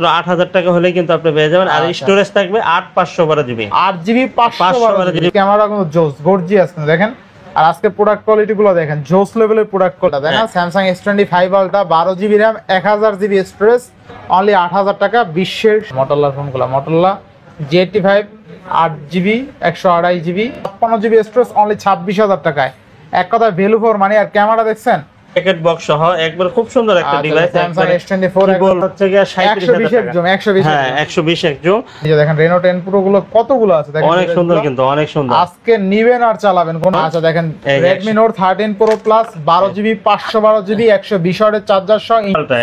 8,000 টাকা হলে কিন্তু আপনি পেয়ে যাবেন। আর স্টোরেজ থাকবে 8/512 জিবি। 8GB 512 জিবি ক্যামেরা কোনো জোস গর্জিয়াস দেখেন। আর আজকে প্রোডাক্ট কোয়ালিটি গুলো দেখেন, জোস লেভেলের প্রোডাক্ট কোয়ালিটি দেখেন। Samsung S25 Ultra 12GB RAM 1000GB storage only 8,000 টাকা। বিশ্বের Motorola ফোনগুলো, Motorola G85 8GB 128GB 56GB storage only 26,000 টাকায়। এক কথা ভ্যালু ফর মানি। আর ক্যামেরা দেখছেন প্যাকেট বক্স সহ একবার খুব সুন্দর একটা ডিভাইস। Samsung S24 হচ্ছে কি 120 একদম 120 হ্যাঁ 120 একদম। এই যে দেখেন Reno 10 Pro গুলো কতগুলো আছে দেখেন, অনেক সুন্দর কিন্তু অনেক সুন্দর। আজকে নিবেন আর চালাবেন কোন। আচ্ছা দেখেন Redmi Note 13 Pro Plus 12GB 512GB 120 ওয়াটের চার্জার সহ।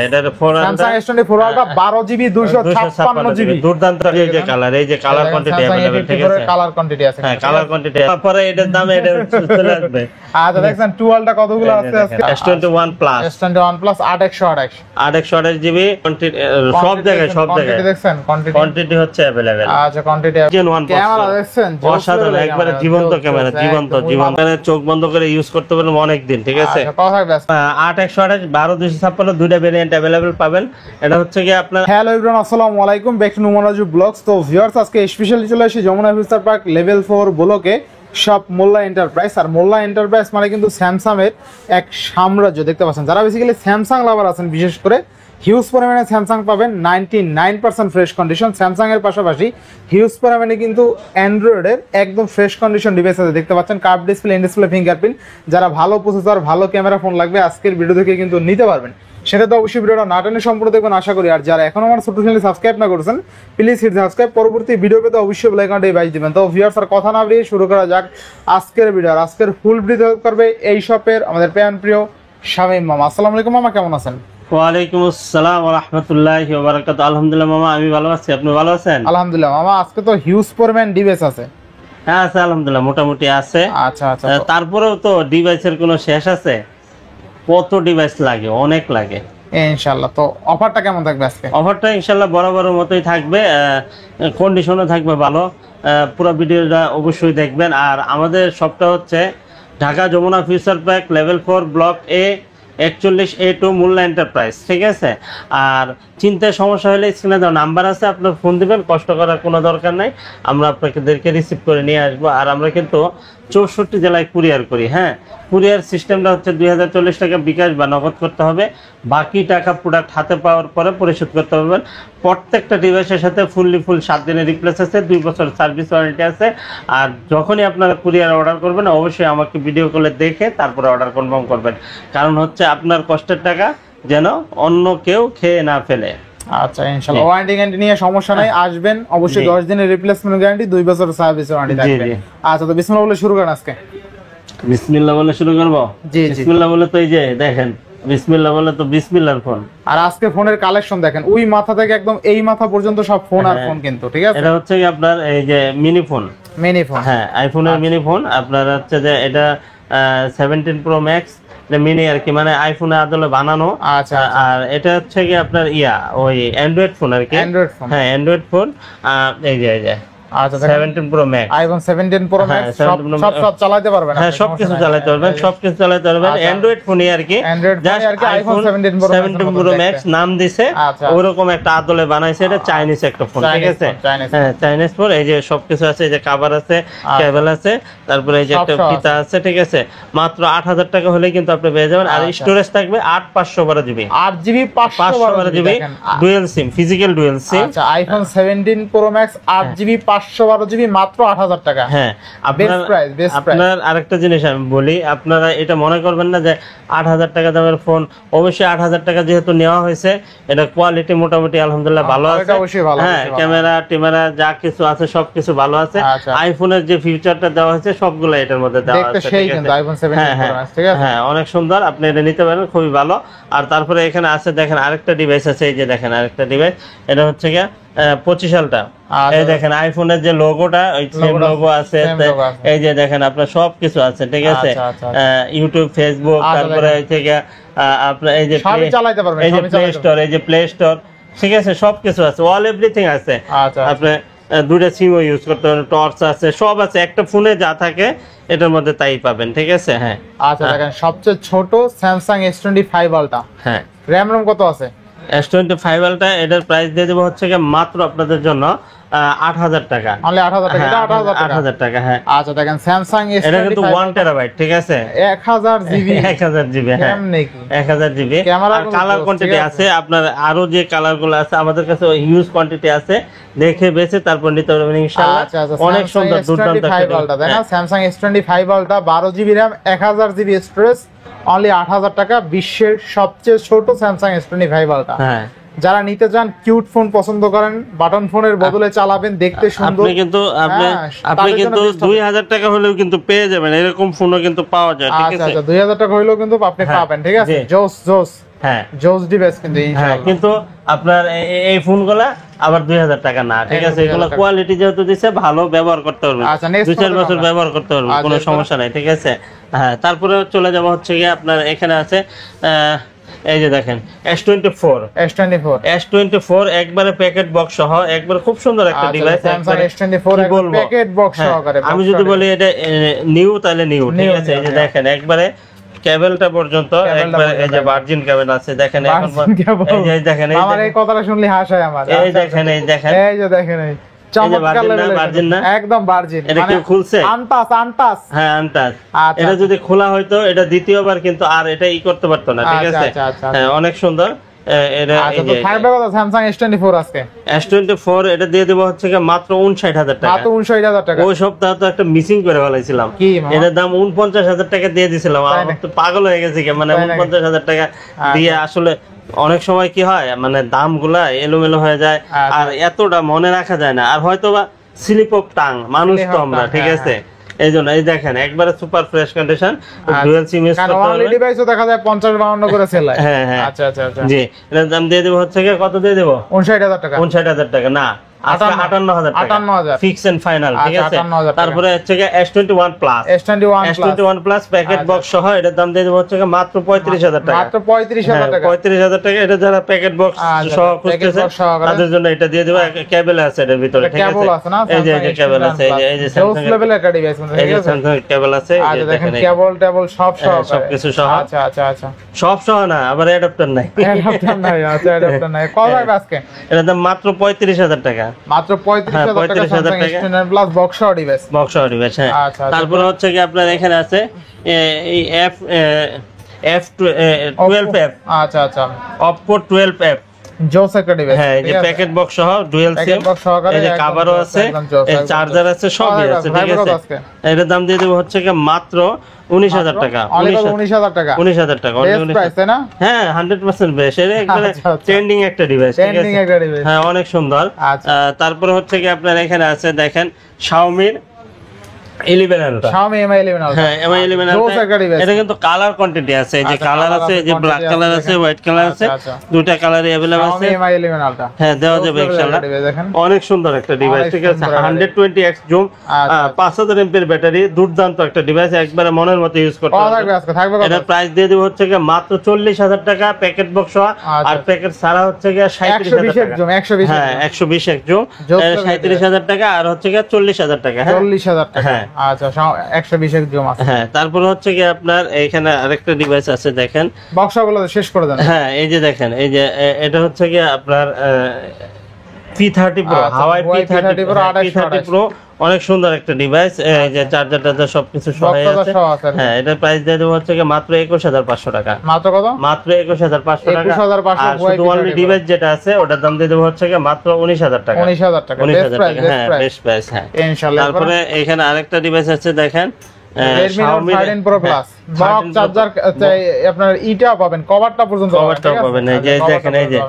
এটার phone Samsung S24 Ultra 12GB 256GB দুর্দান্ত। এই যে কালার, এই যে কালার কোয়ান্টিটি अवेलेबल, ঠিক আছে কালার কোয়ান্টিটি আছে। হ্যাঁ কালার কোয়ান্টিটি। তারপরে এটার দাম এটা চলে আসবে। আচ্ছা দেখেন 2 Ultra কতগুলো আছে আজকে। S21 Plus 8128 828 জিবি সব জায়গায় দেখছেন কোয়ান্টিটি হচ্ছে अवेलेबल। আচ্ছা কোয়ান্টিটি ক্যামেরা দেখছেন অসাধারণ, একবারে জীবন্ত ক্যামেরা, জীবন্ত চোখ বন্ধ করে ইউজ করতে পারবেন অনেক দিন, ঠিক আছে। আচ্ছা কথা হবে 8128 12256 দুইটা ভেরিয়েন্ট अवेलेबल পাবেন। এটা হচ্ছে কি আপনার। হ্যালো एवरीवन, আসসালামু আলাইকুম, ব্যাক টু নুমারাজু ব্লগস। তো ভিউয়ার্স আজকে স্পেশালি চলে আসি যমুনা ফিউচার পার্ক লেভেল 4 ব্লকে সব মোল্লা এন্টারপ্রাইজ। আর মোল্লা এন্টারপ্রাইজ মানে কিন্তু স্যামসাং এর এক সাম্রাজ্য দেখতে পাচ্ছেন। যারা বেসিক্যালি স্যামসাং লাভার আছেন বিশেষ করে হিউজ পরিমাণে স্যামসাং পাবেন 99% ফ্রেশ কন্ডিশন। স্যামসাং এর পাশাপাশি হিউজ পরিমাণে কিন্তু অ্যান্ড্রয়েডের একদম ফ্রেশ কন্ডিশন ডিভাইস আছে দেখতে পাচ্ছেন। Curve display, in display fingerprint. যারা ভালো প্রসেসর ভালো ক্যামেরা ফোন লাগবে আজকের ভিডিও থেকে কিন্তু নিতে পারবেন। সেটা তো অবশ্যই ভিডিওটা না টেনে সম্পূর্ণ দেখবেন আশা করি। আর যারা এখনো আমার ছোট চ্যানেল সাবস্ক্রাইব না করেছেন প্লিজ হিট সাবস্ক্রাইব। পরবর্তী ভিডিও পেতে অবশ্যই বেল আইকনটা বাজিয়ে দিবেন। তো ভিউয়ার্স আর কথা না বাড়িয়ে শুরু করা যাক আজকের ভিডিও। আর আজকের ফুল ভিডিও করবে এই শপের আমাদের প্রিয় শামীম মামা। আসসালামু আলাইকুম মামা, কেমন আছেন? ওয়ালাইকুম আসসালাম ওয়া রাহমাতুল্লাহি ওয়া বারাকাতুহু। আলহামদুলিল্লাহ মামা, আমি ভালো আছি, আপনি ভালো আছেন? আলহামদুলিল্লাহ মামা, আজকে তো হিউজ পরিমাণ ডিভাইস আছে। হ্যাঁ আছে আলহামদুলিল্লাহ, মোটামুটি আছে। আচ্ছা আচ্ছা, তারপরেও তো ডিভাইসের কোনো শেষ আছে? কত ডিভাইস লাগে, অনেক লাগে ইনশাআল্লাহ। তো অফারটা কেমন থাকবে আজকে? অফারটা ইনশাআল্লাহ বরাবরের মতোই থাকবে, কন্ডিশনও থাকবে ভালো। পুরো ভিডিওটা অবশ্যই দেখবেন। আর আমাদের শপটা হচ্ছে Dhaka Jamuna future park level 4 block A 41A2 Molla enterprise, ঠিক আছে। আর চিন্তায় সমস্যা হলে স্ক্রিনে দেওয়া নাম্বার আছে, আপনার ফোন দিবেন, কষ্ট করার কোনো দরকার নাই, আমরা আপনাদেরকে রিসিভ করে নিয়ে আসবো। আর আমরা কিন্তু 64 জেলায় কুরিয়ার করি। হ্যাঁ, কুরিয়ার সিস্টেমটা হচ্ছে 2040 টাকা বিকাশ বা নগদ করতে হবে, বাকি টাকা প্রোডাক্ট হাতে পাওয়ার পরে পরিশোধ করতে পারবেন। প্রত্যেকটা ডিভাইসের সাথে ফুল 7 দিনের রিপ্লেস আছে, 2 বছর সার্ভিস ওয়ারেন্টি আছে। আর যখনই আপনারা কুরিয়ার অর্ডার করবেন অবশ্যই আমাকে ভিডিও কলে দেখে তারপরে অর্ডার কনফার্ম করবেন, কারণ হচ্ছে আপনার কষ্টের টাকা যেন অন্য কেউ খেয়ে না ফেলে। আচ্ছা ইনশাআল্লাহ, ওয়ারেন্টি গ্যারান্টি নিয়ে সমস্যা নাই, আসবেন অবশ্যই। 10 দিনের রিপ্লেসমেন্ট গ্যারান্টি, 2 বছর সার্ভিস ওয়ারেন্টি থাকবে। আচ্ছা তো বিসমিল্লাহ বলে শুরু করেন আজকে। বিসমিল্লাহ বলে শুরু করব? জি জি, বিসমিল্লাহ বলে তো এই যে দেখেন, বিসমিল্লাহ বলে তো বিসমিল্লাহর ফোন। আর আজকে ফোনের কালেকশন দেখেন, ওই মাথা থেকে একদম এই মাথা পর্যন্ত সব ফোন আর ফোন কিন্তু, ঠিক আছে। এটা হচ্ছে কি আপনার এই যে মিনি ফোন। হ্যাঁ, আইফোনের মিনি ফোন। আপনার হচ্ছে যে এটা 17 Pro Max মিনি আর কি, মানে আইফোনের আদলে বানানো। আচ্ছা, আর এটা হচ্ছে কি আপনার ওই অ্যান্ড্রয়েড ফোন আর কি। হ্যাঁ অ্যান্ড্রয়েড ফোন। এই যে আচ্ছা 17 Pro Max, iPhone 17 Pro Max সব চালাতে পারবেন। হ্যাঁ সবকিছু চালাতে পারবেন, সবকিছু চালাতে পারবেন। অ্যান্ড্রয়েড ফোনই আর কি, আইফোন 17 Pro Max নাম দিছে, ওরকম একটা আদলে বানাইছে। এটা চাইনিজ একটা ফোন, ঠিক আছে। হ্যাঁ চাইনিজ ফোন। এই যে সবকিছু আছে, এই যে কভার আছে, কেবল আছে, তারপরে এই যে একটা ফিতা আছে, ঠিক আছে। মাত্র 8,000 টাকা হলে কিন্তু আপনি পেয়ে যাবেন। আর স্টোরেজ থাকবে 8/512 GB, 8GB 512 GB dual SIM, physical dual SIM. আচ্ছা iPhone 17 Pro Max 8GB 512 GB মাত্র 8,000 টাকা। হ্যাঁ আপনার আরেকটা জিনিস আমি বলি, আপনারা এটা মনে করবেন না যে 8,000 টাকা দামের ফোন। অবশ্যই 8,000 টাকা যেহেতু নেওয়া হয়েছে, এটা কোয়ালিটি মোটামুটি আলহামদুলিল্লাহ ভালো আছে। হ্যাঁ ক্যামেরা টিমেরা যা কিছু আছে সবকিছু ভালো আছে। আইফোনের যে ফিউচারটা দেওয়া হয়েছে সবগুলো এটার মধ্যে দেওয়া আছে, হ্যাঁ অনেক সুন্দর, আপনি এটা নিতে পারেন, খুবই ভালো। আর তারপরে এখানে আছে দেখেন আরেকটা ডিভাইস আছে, এই যে দেখেন আরেকটা ডিভাইস, এটা হচ্ছে কি 25 সালটা। এই দেখেন আইফোনের যে লোগোটা, ওই সেম লোগো আছে। এই যে দেখেন আপনার সবকিছু আছে, ঠিক আছে। ইউটিউব, ফেসবুক, তারপরে থেকে আপনার এই যে প্লে স্টোর, এই যে প্লে স্টোর, ঠিক আছে, সবকিছু আছে, অল এভরিথিং আছে। আপনি দুইটা সিমও ইউজ করতে পারেন, টর্চ আছে, সব আছে। একটা ফোনে যা থাকে এটার মধ্যে তাই পাবেন, ঠিক আছে। হ্যাঁ আচ্ছা দেখেন সবচেয়ে ছোট Samsung S25 Ultra। হ্যাঁ RAM ROM কত আছে? S25 আলট্রা এটার প্রাইস দিয়ে দেবো হচ্ছে কি মাত্র আপনাদের জন্য 8,000 টাকা। অনলি 8,000 টাকা, এটা 8,000 টাকা। হ্যাঁ আচ্ছা দেখেন স্যামসাং এটা কিন্তু 1 টেরাবাইট, ঠিক আছে, 1000 জিবি 1000 জিবি। হ্যাঁ কেমনে কি 1000 জিবি। ক্যামেরা কালার কোয়ান্টিটি আছে আপনার, আরো যে কালার গুলো আছে আমাদের কাছে হিউজ কোয়ান্টিটি আছে, দেখে বেছে তারপর নিতে পারবেন ইনশাআল্লাহ। আচ্ছা আচ্ছা অনেক সুন্দর দুর্দান্ত একটা আলট্রা তাই না? Samsung S25 ultra 12 GB RAM 1000 GB storage, only 8,000 টাকা। বিশ্বের সবচেয়ে ছোট স্যামসাং S25 আলট্রা। হ্যাঁ যারা নিতে চান, কিউট ফোন পছন্দ করেন, বাটন ফোনের বদলে চালাবেন, দেখতে সুন্দর, আপনি কিন্তু আপনি কিন্তু 2000 টাকা হলেও কিন্তু পেয়ে যাবেন, এরকম ফোনও কিন্তু পাওয়া যায়, ঠিক আচ্ছা আছে। আচ্ছা 2000 টাকা হইলেও কিন্তু আপনি পাবেন, ঠিক আছে। জোস জোস, হ্যাঁ জোস ডিভাইস কিন্তু হ্যাঁ, ইনশাআল্লাহ। কিন্তু আপনার এই ফোনগুলা আবার 2000 টাকা না, ঠিক আছে। এগুলো কোয়ালিটি যেহেতু দিছে, ভালো ব্যবহার করতে পারবেন, আচ্ছা, next 2-4 বছর ব্যবহার করতে পারবেন, কোনো সমস্যা নাই, ঠিক আছে। হ্যাঁ তারপরে চলে যাব হচ্ছে কি আপনার এখানে আছে এই যে দেখেন S24 একবারে প্যাকেট বক্স সহ, একবারে খুব সুন্দর একটা device. Samsung S24 packet box সহকারে। আমি যদি বলি এটা নিউ তাহলে নিউ, ঠিক আছে। এই যে দেখেন একবারে কেবলটা পর্যন্ত একবারে, এই যে ভার্জিন কেবল আছে দেখেন। এখন এই যে দেখেন, আমার এই কথাটা শুনলে হাসি আমার। এই দেখেন, এই দেখেন, এই যে দেখেন, এই চমৎকার লেভেলের, ভার্জিন না, একদম ভার্জিন। এটা কি খুলছে? আনটাচ। হ্যাঁ আনটাচ। আচ্ছা, এটা যদি খোলা হয়তো এটা দ্বিতীয়বার কিন্তু আর এটা করতে পারতো না, ঠিক আছে। হ্যাঁ অনেক সুন্দর এটা। এই যে থাকবে কত স্যামসাং S24 আজকে? S24 এটা দিয়ে দেব হচ্ছে কি মাত্র 59,000 টাকা। মাত্র 59,000 টাকা। ওই সপ্তাহে তো একটা মিসিং করে ফেলাইছিলাম, এটার দাম 49,000 টাকা দিয়ে দিছিলাম। আমার তো পাগল হয়ে গেছে কি, মানে 49,000 টাকা দিয়ে আসলে অনেক সময় কি হয়, মানে দামগুলা এলোমেলো হয়ে যায়, আর এতটা মনে রাখা যায় না, আর হয়তো বা স্লিপ অফ টাং, মানুষ তো আমরা, ঠিক আছে। এই জন্য এই দেখেন একবারে super fresh condition, dual SIM use করতে পারবেন। ডিভাইসও দেখা যায় 50-52 করে সেল হয়। হ্যাঁ হ্যাঁ আচ্ছা আচ্ছা আচ্ছা, জি। এর দাম দিয়ে দেব হচ্ছে কি, কত দিয়ে দেব? 59,000 টাকা। 59,000 টাকা না, 58,000 টাকা, 58,000 ফিক্স এন্ড ফাইনাল, ঠিক আছে। 58,000 টাকা। তারপরে হচ্ছে কি S21 প্লাস প্যাকেট বক্স সহ, এটার দাম দিয়ে দেব হচ্ছে কি মাত্র 35,000 টাকা। মাত্র 35,000 টাকা। 35,000 টাকা। এটা যারা প্যাকেট বক্স সহ খুঁজতেছে তাদের জন্য এটা দিয়ে দেব। কেবল আছে এর ভিতরে, ঠিক আছে। কেবল আছে না? এই যে কেবল আছে, এই যে জোস লেভেলের একটা ডিভাইস, এই যে স্যামসাং কেবল আছে, এই যে দেখেন কেবল টেবল সব সবকিছু সহ। আচ্ছা আচ্ছা আচ্ছা, সব সহ না, আবার অ্যাডাপ্টার নাই। অ্যাডাপ্টার নাই, আচ্ছা অ্যাডাপ্টার নাই। কত হবে আজকে? এটার দাম মাত্র 35,000 টাকা। মাত্র 35,000 টাকা Samsung S24 plus box device. Box device, হ্যাঁ। তারপরে হচ্ছে কি আপনার এখানে আছে এই F12F। আচ্ছা আচ্ছা, Oppo 12F জোস একটা ডিভাইস। হ্যাঁ, এই যে প্যাকেট বক্স সহ ডুয়াল সিম, এই যে কভারও আছে, এই চার্জার আছে, সবই আছে, ঠিক আছে। এটার দাম দিয়ে দেব হচ্ছে কি মাত্র 19,000 টাকা। 19,000 টাকা, 19,000 টাকা বেস্ট প্রাইস তাই না? হ্যাঁ 100% বেশ। এটা একবারে ট্রেন্ডিং একটা ডিভাইস, ঠিক আছে। ট্রেন্ডিং একটা ডিভাইস, হ্যাঁ অনেক সুন্দর। তারপরে হচ্ছে কি আপনার এখানে আছে দেখেন Xiaomi 11 ultra. Xiaomi Mi 11 ultra, হ্যাঁ Mi 11 আলট্রা। এটা কিন্তু কালার কোয়ান্টিটি আছে, এই যে কালার আছে, এই যে ব্ল্যাক কালার আছে, হোয়াইট কালার আছে, দুটো কালারই अवेलेबल আছে। Xiaomi Mi 11 আলট্রা, হ্যাঁ দেওয়া যাবে ইনশাআল্লাহ। অনেক সুন্দর একটা ডিভাইস, ঠিক আছে। 120x জুম, 5000 mAh ব্যাটারি, দুর্দান্ত একটা ডিভাইস, একবারে মনের মতো ইউজ করতে পারবেন। এটার প্রাইস দিয়ে দেব হচ্ছে কি মাত্র 40,000 টাকা প্যাকেট বক্স সহ, আর প্যাকেট সারা হচ্ছে কি 37,000 টাকা। 120 হ্যাঁ 120x জুম 37,000 টাকা, আর হচ্ছে কি 40,000 টাকা। 40,000 টাকা, আচ্ছা 120 জুম আছে। হ্যাঁ তারপর হচ্ছে কি আপনার এইখানে আরেকটা ডিভাইস আছে দেখেন, বক্সগুলো শেষ করে দেন। হ্যাঁ এই যে দেখেন, এই যে এটা হচ্ছে কি আপনার P30 Pro, হাওয়াই P30 Pro, অনেক সুন্দর একটা ডিভাইস। এই যে চার্জার সবকিছু সহ আছে। হ্যাঁ এটার প্রাইস দিয়ে দেব হচ্ছে কি মাত্র 21,500 টাকা। মাত্র কত? মাত্র 21,500 টাকা। 21,500। আর শুধু অনলি ডিভাইস যেটা আছে ওটার দাম দিয়ে দেব হচ্ছে কি মাত্র 19,000 টাকা। 19,000 টাকা, 19,000 টাকা, হ্যাঁ বেস্ট প্রাইস, হ্যাঁ ইনশাআল্লাহ। তারপরে এখানে আরেকটা ডিভাইস আছে দেখেন Redmi Note 13 Pro Plus, box charger আপনার ইটা পাবেন, কভারটা পর্যন্ত পাবেন। এই যে দেখেন, এই যে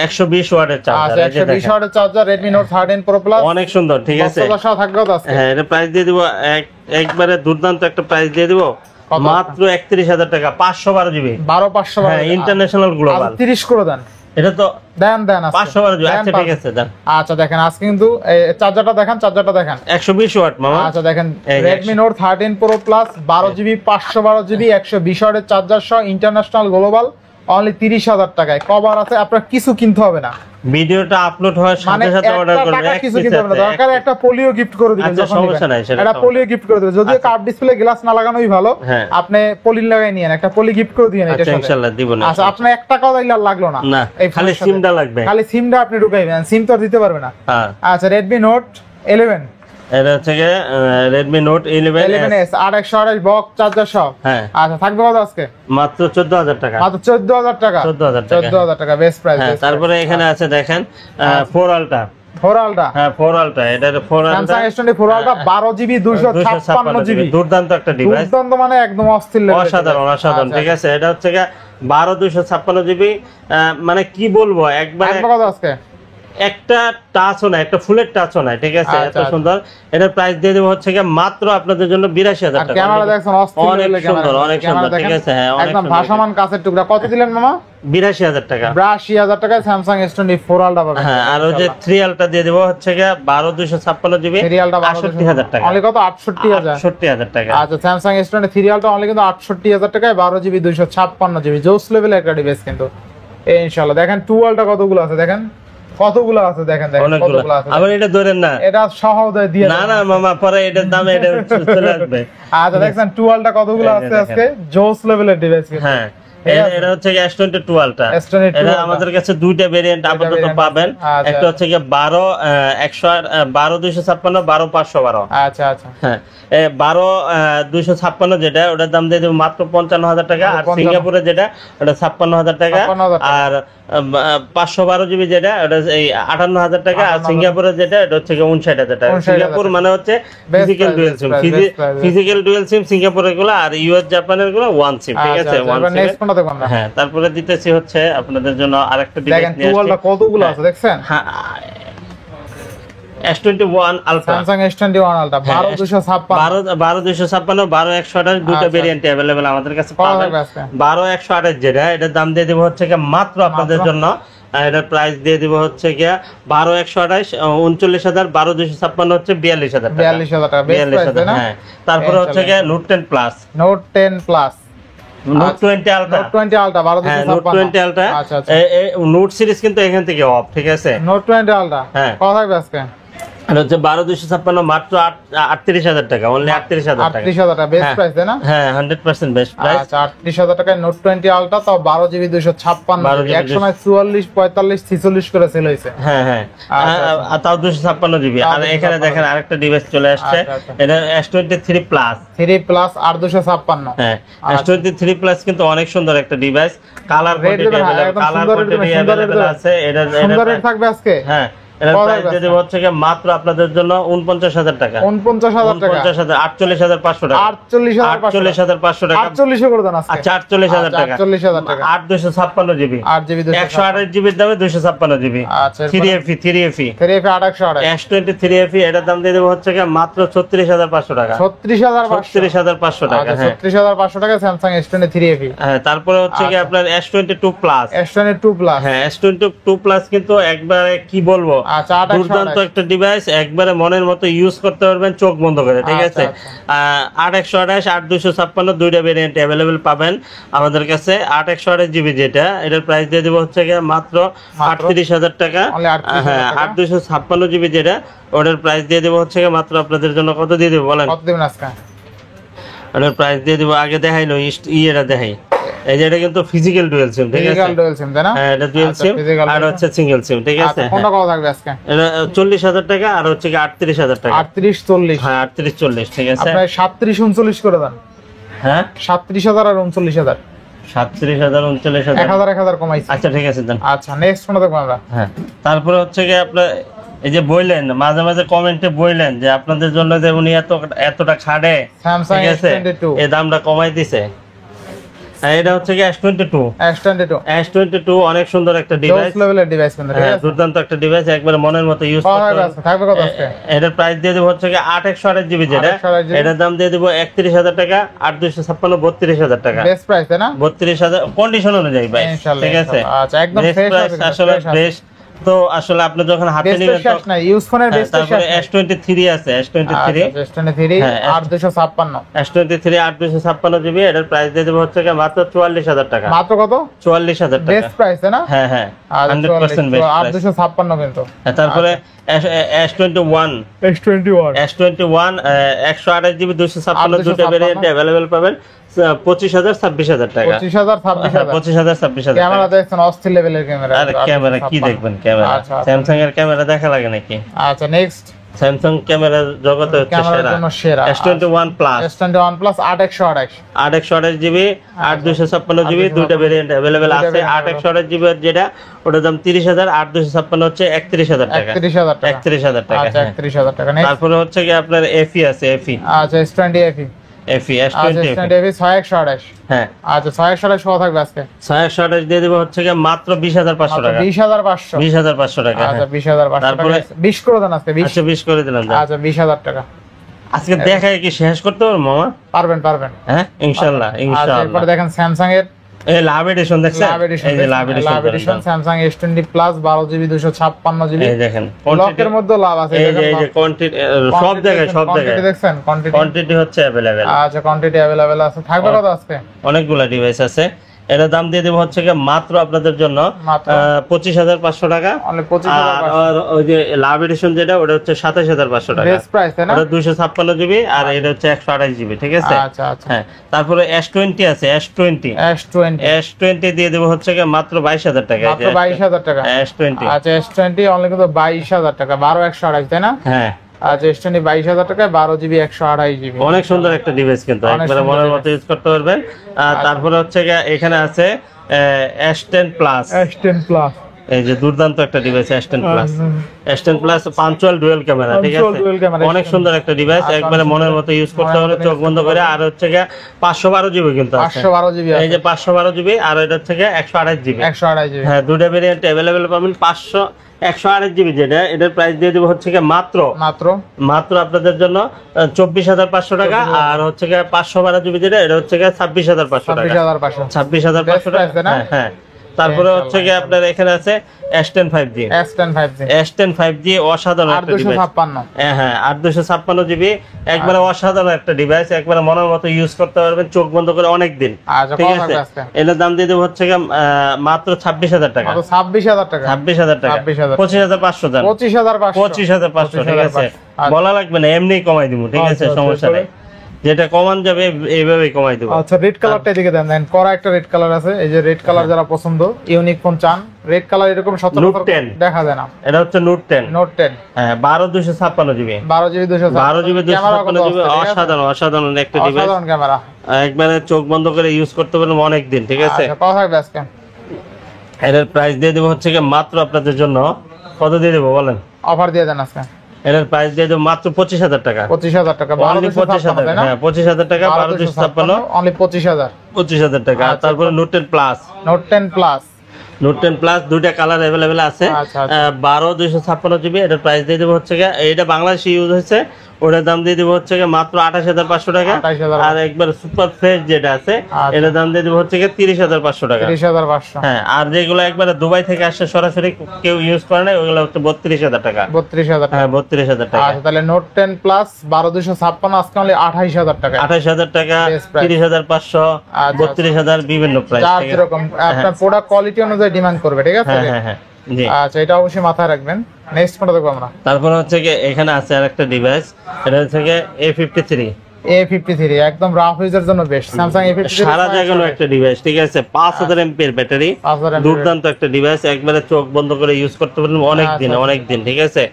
120 ওয়াটের চার্জার, এই যে 120 ওয়াটের charger Redmi Note 13 Pro Plus, অনেক সুন্দর, ঠিক আছে। বক্সটা থাকবে তো আজকে? হ্যাঁ এটা প্রাইস দিয়ে দিব একবারে দুর্দান্ত একটা প্রাইস দিয়ে দিব মাত্র 31,000 টাকা। 512 জিবি, 512, হ্যাঁ ইন্টারন্যাশনাল গ্লোবাল। 30 করে দেন, এটা তো দেন 512 জিবি। আচ্ছা ঠিক আছে দেন। আচ্ছা দেখেন আজকে কিন্তু চার্জারটা দেখেন, 120 ওয়াট মামা। আচ্ছা দেখেন Redmi Note 13 Pro Plus 12 GB 512 GB 120 ওয়াটের চার্জার সহ ইন্টারন্যাশনাল গ্লোবাল, অনলি 30,000 টাকায় কভার আছে, আপনার কিছু কিনতে হবে না। ভিডিওটা আপলোড হওয়ার সাথে সাথে অর্ডার করবেন, কিছু কিনতে হবে না, দরকার একটা পোলিও গিফট করে দিবেন। আচ্ছা, সমস্যা নাই, সেটা একটা পোলিও গিফট করে দিবেন, যদিও কার্ভ ডিসপ্লে গ্লাস না লাগানোই ভালো, আপনি পলি লাগাই নিয়েন, একটা পলি গিফট করে দিবেন। এটা ইনশাআল্লাহ দিব না। আচ্ছা, আপনার 1 টাকাও দিলে লাগলো না, খালি সিমটা লাগবে, খালি সিমটা আপনি ঢুকাইবেন, সিম তো দিতে পারবে না। আচ্ছা, Redmi Note 11, এটা হচ্ছে Redmi Note 11s 8128 box charger সহ। হ্যাঁ, আচ্ছা, থাকবে কত আজকে? মাত্র 14000 টাকা। মাত্র 14000 টাকা, 14000 টাকা বেস্ট প্রাইস। তারপরে এখানে আছে দেখেন 4 Ultra, 4 Ultra, হ্যাঁ 4 Ultra, এটা 4 Ultra Samsung S24 4 Ultra 12GB 256GB, দুর্দান্ত একটা ডিভাইস, দুর্দান্ত মানে একদম অস্থির লেভেল, অসাধারণ অসাধারণ। ঠিক আছে, এটা হচ্ছে 12 256GB, মানে কি বলবো, একবারে কত আজকে? একটা টাচও নাই, একটা ফুলের টাচও নাই। ঠিক আছে, এত সুন্দর। এটার প্রাইস দিয়ে দেব হচ্ছে মাত্র আপনাদের জন্য 82,000 টাকা। ক্যামেরা দেখছেন অস্থির লেভেলের ক্যামেরা, অনেক সুন্দর। ঠিক আছে, হ্যাঁ একদম ভাসমান কাঁচের টুকরা। কত দিলেন মামা? 82,000 টাকা। 82,000 টাকায় Samsung S24 Ultra পাবেন। হ্যাঁ, আর ওই যে 3 Ultra দিয়ে দেব হচ্ছে 12 256GB, 68,000 টাকা। অনলি কত? 68,000 টাকা। আচ্ছা, Samsung S23 Ultra অনলি কিন্তু 68,000 টাকায় 12GB 256GB, জোস লেভেলের একটা ডিভাইস কিন্তু ইনশাআল্লাহ। দেখেন 2 Ultra কতগুলো আছে, দেখেন কতগুলো আছে, দেখেন কতগুলো আছে। আবার এটা ধরেন না, এটা সহজে দিয়ে না না মামা, পরে এটার দাম এটা চলে আসবে। আচ্ছা, দেখেন 2 Ultra কতগুলো আছে আজকে, জোস লেভেলের ডিভাইস। হ্যাঁ, এটা হচ্ছে S22 Ultra। এটা আমাদের কাছে দুইটা ভেরিয়েন্ট আপাতত পাবেন। একটা হচ্ছে 12 256, 12 512। আচ্ছা আচ্ছা, হ্যাঁ, 12 256 যেটা, ওটার দাম দিয়ে দেব মাত্র 55,000 টাকা। আর সিঙ্গাপুরে যেটা, ওটা 56,000 টাকা। আর 512GB যেটা, ওটা এই 58,000 টাকা। আর সিঙ্গাপুরে যেটা, এটা হচ্ছে 59,000 টাকা। সিঙ্গাপুর মানে হচ্ছে physical dual SIM, physical dual SIM সিঙ্গাপুরের গুলো, আর ইউএস জাপানের গুলো ওয়ান সিম। ঠিক আছে, ওয়ান সিম। হ্যাঁ, তারপরে দিতেছি হচ্ছে আপনাদের জন্য আরেকটা ডিভাইস নিয়ে আসছি। কতগুলো আছে দেখছেন? হ্যাঁ, S21 Ultra, Samsung S21 Ultra 12 256, 12 128 দুটো ভেরিয়েন্ট अवेलेबल আমাদের কাছে পাবেন। 12 128 যেটা, এটার দাম দিয়ে দেব হচ্ছে মাত্র আপনাদের জন্য, এটার প্রাইস দিয়ে দিব হচ্ছে 12 128 39,000, 12 256 হচ্ছে 42,000 টাকা। 42,000, হ্যাঁ। তারপরে হচ্ছে Note 10 Plus, Note 10 Plus, Note 20 Ultra, Note 20 Ultra 12 হ্যাঁ, Note 20 Ultra। নোট সিরিজ কিন্তু এখান থেকে অফ। ঠিক আছে, Note 20 Ultra হ্যাঁ, কত থাকবে আজকে? এটা হচ্ছে 12 256 মাত্র 38,000 টাকা, অনলি 38,000 টাকা। 38,000 টাকা বেস্ট প্রাইস, তাই না? হ্যাঁ, 100% বেস্ট প্রাইস। আচ্ছা, 38,000 টাকায় Note 20 Ultra তাও 12GB 256, এক সময় 44 45 46 করে সেল হইছে। হ্যাঁ হ্যাঁ, আর তাও 256GB। আর এখানে দেখেন আরেকটা ডিভাইস চলে আসছে, এটা S23 Plus, 3 Plus আর 256। হ্যাঁ, S23 Plus কিন্তু অনেক সুন্দর একটা ডিভাইস, কালার কোয়ান্টিটি আছে। এটা সুন্দর রেট থাকবে আজকে। হ্যাঁ, এর প্রাইস দিয়ে দেব হচ্ছে মাত্র আপনাদের জন্য 49,000 টাকা। 49,000 টাকা, 48,500 টাকা, 48,500 টাকা, 48 করে দেন আজকে। আচ্ছা, 48,000 টাকা, 48,000 টাকা, 8 256GB, 8GB 128GB এর দামে 256GB। আচ্ছা, 3FE 3FE 828, S23 এটার দাম দিয়ে দেব হচ্ছে মাত্র 36,500 টাকা, 36,500 টাকা। হ্যাঁ, 36,500 টাকা Samsung S23FE। হ্যাঁ, তারপরে হচ্ছে আপনার S22 Plus, S22 Plus, হ্যাঁ, S22 Plus কিন্তু একবারে কি বলবো, আচ্ছা, দুর্দান্ত একটা ডিভাইস, একবারে মনের মতো ইউজ করতে পারবেন চোখ বন্ধ করে। ঠিক আছে, 8 128 8 256 দুইটা ভেরিয়েন্ট अवेलेबल পাবেন আমাদের কাছে। 8 128GB যেটা, এটার প্রাইস দিয়ে দেব হচ্ছে মাত্র 38,000 টাকা। হ্যাঁ, 8 256GB যেটা, ওটার প্রাইস দিয়ে দেব হচ্ছে মাত্র আপনাদের জন্য কত দিয়ে দেব বলেন? কত দিবেন আজকে? ওটার প্রাইস দিয়ে দেব, আগে দেখাইলো এটা দেখাই। এই যে এটা কিন্তু ফিজিক্যাল ডুয়াল সিম। ঠিক আছে, ফিজিক্যাল ডুয়াল সিম, তাই না? হ্যাঁ, এটা ডুয়াল সিম আর হচ্ছে সিঙ্গেল সিম। ঠিক আছে, কোনটা কত থাকবে আজকে? এটা 40,000 টাকা আর হচ্ছে 38,000 টাকা। 38 40, হ্যাঁ, 38 40। ঠিক আছে, আপনি 37 39 করে দেন। হ্যাঁ, 37,000 আর 39,000, 37,000 39,000, 1000 কমাইছি। আচ্ছা, ঠিক আছে দেন। আচ্ছা, নেক্সট কোনটা দেখব আমরা? হ্যাঁ, তারপরে হচ্ছে আপনার এই যে বললেন, মাঝে মাঝে কমেন্টে বললেন যে আপনাদের জন্য যে উনি এতটা ছাড়ে, Samsung S22 এই দামটা কমাই দিছে। এটা হচ্ছে S22 অনেক সুন্দর একটা ডিভাইস, লেভেলের ডিভাইস কিন্তু, ঠিক আছে, দুর্দান্ত একটা ডিভাইস, একবারে মনের মতো ইউজ করতে থাকবে। কত আজকে? এটার প্রাইস দিয়ে দেব হচ্ছে 8 128GB যেটা, এটার দাম দিয়ে দেব 31,000 টাকা। 8 256 32,000 টাকা, বেস্ট প্রাইস, তাই না? 32,000 কন্ডিশন অনুযায়ী ভাই। ঠিক আছে, আচ্ছা, একদম ফ্রেশ, আসলে ফ্রেশ তো আসলে আপনি যখন হাতে নেবেন শেষ না ইউজ ফোনের বেস্ট তারপরে S23 আছে S23 S23 8256 S23 8256 জিবি, এটার প্রাইস দিয়ে দেব হচ্ছে কি মাত্র 44000 টাকা। মাত্র কত? 44000 টাকা বেস্ট প্রাইস না? হ্যাঁ হ্যাঁ 100% বেস্ট প্রাইস 8256 কিন্তু। তারপরে S21 128 জিবি 256 দুটো ভেরিয়েন্ট अवेलेबल পাবেন 25000 26000 টাকা। 25000 25000 26000 ক্যামেরা দেখছেন অস্থির লেভেলের ক্যামেরা। আরে ক্যামেরা কি দেখবেন, ক্যামেরা স্যামসাং এর ক্যামেরা দেখা লাগে নাকি? আচ্ছা নেক্সট স্যামসাং ক্যামেরা জগতে হচ্ছে সেরা S21 প্লাস 8128 জিবি 8256 জিবি দুটো ভেরিয়েন্ট अवेलेबल আছে। 8128 জিবি যেটা ওটার দাম 30000, 8256 হচ্ছে 31000 টাকা। 31000 টাকা আচ্ছা 31000 টাকা। তারপরে হচ্ছে কি আপনার FE আছে FE। আচ্ছা S20 FE S20 FE 6128। হ্যাঁ আচ্ছা 6128 কত থাকবে আজকে? 6128 দিয়ে দেব হচ্ছে কি মাত্র 20500 টাকা। 20500 টাকা। আচ্ছা 20500 তারপরে 20 করে দেন আজকে। 20 আচ্ছা 20 করে দিলাম। আচ্ছা 20000 টাকা আজকে দেখায় কি শেষ করতে পারবো মামা? পারবেন হ্যাঁ ইনশাআল্লাহ আচ্ছা এরপর দেখেন স্যামসাং এর এই লাভ এডিশন দেখছেন? এই যে love edition Samsung S20 plus 12 GB 256 GB. এই দেখেন লকের মধ্যে লাভ আছে। এই যে কোয়ান্টিটি সব জায়গায় দেখছেন কোয়ান্টিটি হচ্ছে अवेलेबल। আচ্ছা কোয়ান্টিটি अवेलेबल আছে। থাকবে কত আজকে? অনেকগুলা ডিভাইস আছে। এর দাম দিয়ে দেব হচ্ছে কি মাত্র আপনাদের জন্য 25500 টাকা। অনলি 25500। আর ওই যে লাভ এডিশন যেটা ওটা হচ্ছে 27500 টাকা। বেস্ট প্রাইস তাই না? ওটা 256 জিবি আর এটা হচ্ছে 128 জিবি, ঠিক আছে? আচ্ছা আচ্ছা হ্যাঁ তারপরে S20 আছে S20 দিয়ে দেব হচ্ছে কি মাত্র 22000 টাকা। মাত্র 22000 টাকা S20। আচ্ছা S20 অনলি কিন্তু 22000 টাকা 12128 তাই না? হ্যাঁ আচ্ছা S20 22000 টাকায় 12 জিবি 128 জিবি। অনেক সুন্দর একটা ডিভাইস কিন্তু একবারে মনের মতো ইউজ করতে পারবেন। তারপরে হচ্ছে এখানে আছে S10 প্লাস। এই যে দুর্দান্ত একটা device S10 plus punctual dual camera, ঠিক আছে? অনেক সুন্দর একটা ডিভাইস একবারে মনের মতো ইউজ করতে পারবেন চোখ বন্ধ করে। আর হচ্ছে 512 জিবি কিন্তু আছে। 512 জিবি এই যে 512 জিবি আর এটা হচ্ছে 128 জিবি। হ্যাঁ দুটো ভেরিয়েন্ট अवेलेबल পাবেন। 128 জিবি যেটা এটার প্রাইস দিয়ে দেব হচ্ছে মাত্র আপনাদের জন্য 24500 টাকা। আর হচ্ছে 512 জিবি যেটা এটা হচ্ছে 26500 টাকা। 26500 টাকা। হ্যাঁ তারপরে হচ্ছে আপনার এখানে আছে S10 5G অসাধারণ একটা ডিভাইস। 8256 জিবি একবারে অসাধারণ একটা ডিভাইস একবারে মনের মতো ইউজ করতে পারবেন চোখ বন্ধ করে অনেক দিন, ঠিক আছে? এর দাম দিয়ে দেব হচ্ছে মাত্র 26000 টাকা। 26000 টাকা 25500 দাম 25500, ঠিক আছে? বলা লাগবে না, এমনি কমাই দিব, ঠিক আছে? সমস্যা নেই, যেটা কমান যাবে এইভাবেই কমাই দেব। আচ্ছা রেড কালারটা এদিকে দেন করা একটা রেড কালার আছে। এই যে রেড কালার যারা পছন্দ ইউনিক ফোন চান রেড কালার এরকম সচরাচর দেখা যায় না। এটা হচ্ছে নোট 10 হ্যাঁ 12256 জিবি 12 জিবি 256 জিবি অসাধারণ একটা ডিভাইস। অসাধারণ ক্যামেরা একবারে চোখ বন্ধ করে ইউজ করতে পারবেন অনেক দিন, ঠিক আছে? আচ্ছা কত থাকবে আজকে? এর প্রাইস দিয়ে দেব হচ্ছে মাত্র আপনাদের জন্য কত দিয়ে দেব বলেন? অফার দিয়ে দেন আজকে। এর প্রাইস দিয়ে দেব মাত্র 25000 টাকা। 25000 টাকা 25000 টাকা। হ্যাঁ 25000 টাকা 12256 অনলি 25000 টাকা। তারপরে নোট 10 প্লাস দুইটা কালার अवेलेबल আছে। 12256 জিবি এটার প্রাইস দিয়ে দেব হচ্ছে এটা বাংলাদেশে ইউজ হয়েছে ওটার দাম দিয়ে দেব হচ্ছে মাত্র 28500 টাকা। আর একবার সুপার ফ্রেশ যেটা আছে এটার দাম দিয়ে দেব হচ্ছে 30500 টাকা। 30500 হ্যাঁ আর যেগুলো একবারে দুবাই থেকে আসছে সরাসরি কেউ ইউজ করে না ওগুলো হচ্ছে 32000 টাকা। 32000 হ্যাঁ 32000 টাকা। আচ্ছা তাহলে নোট 10 প্লাস 12256 আজকে অনলি 28000 টাকা। 28000 টাকা 30500 32000 বিভিন্ন প্রাইস, ঠিক আছে? এরকম আপনার প্রোডাক্ট কোয়ালিটি অনুযায়ী ডিমান্ড করবে, ঠিক আছে? হ্যাঁ জি আচ্ছা এটা অবশ্যই মাথায় রাখবেন। নেক্সট কোনটা দেখব আমরা? তারপর হচ্ছে এখানে আছে আরেকটা ডিভাইস এটা হচ্ছে A53 একদম রাফ ইউজার জন্য বেস্ট স্যামসাং A53 সারা জায়গায় একটা ডিভাইস, ঠিক আছে? 5000 এমপিএর ব্যাটারি দুর্দান্ত একটা ডিভাইস একবারে চোখ বন্ধ করে ইউজ করতে পারবেন অনেক দিন, ঠিক আছে?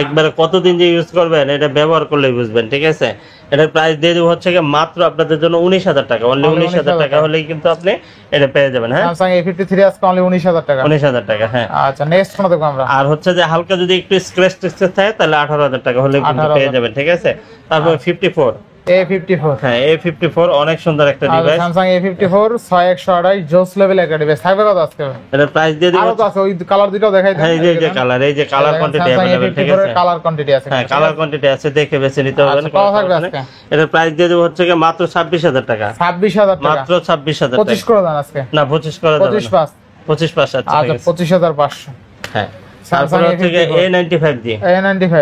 একবারে কতদিন যে ইউজ করবেন এটা ব্যবহার করলেই বুঝবেন, ঠিক আছে? এটার প্রাইস দিয়ে দেব হচ্ছে মাত্র আপনাদের জন্য 19000 টাকা। অনলি 19000 টাকা হলেই কিন্তু আপনি এটা পেয়ে যাবেন। হ্যাঁ স্যামসাং A53 আজকে অনলি 19000 টাকা। 19000 টাকা। হ্যাঁ আচ্ছা নেক্সট কোন দেখব আমরা? আর হচ্ছে যে হালকা যদি একটু স্ক্র্যাচ টেক্সচার থাকে তাহলে 18000 টাকা হলে কিন্তু পেয়ে যাবেন, ঠিক আছে? তারপর A54 হ্যাঁ A54 অনেক সুন্দর একটা ডিভাইস। স্যামসাং A54 6128 জোস লেভেল একটা ডিভাইস। থাকবে কত আজকে? এর প্রাইস দিয়ে দিই। আরো তো আছে ওই কালার দুটো দেখাই দেন। এই যে কালার কোয়ান্টিটি अवेलेबल, ঠিক আছে? কালার কোয়ান্টিটি আছে। হ্যাঁ কালার কোয়ান্টিটি আছে দেখে বেছে নিতে হবে। কত থাকবে আজকে? এর প্রাইস দিয়ে দেব হচ্ছে মাত্র 26000 টাকা। 26000 টাকা মাত্র 26000 টাকা। 25 করে দেন আজকে। না 25 করে দেন। 25 আচ্ছা 25500 হ্যাঁ তারপরে হচ্ছে A95 দিয়ে A95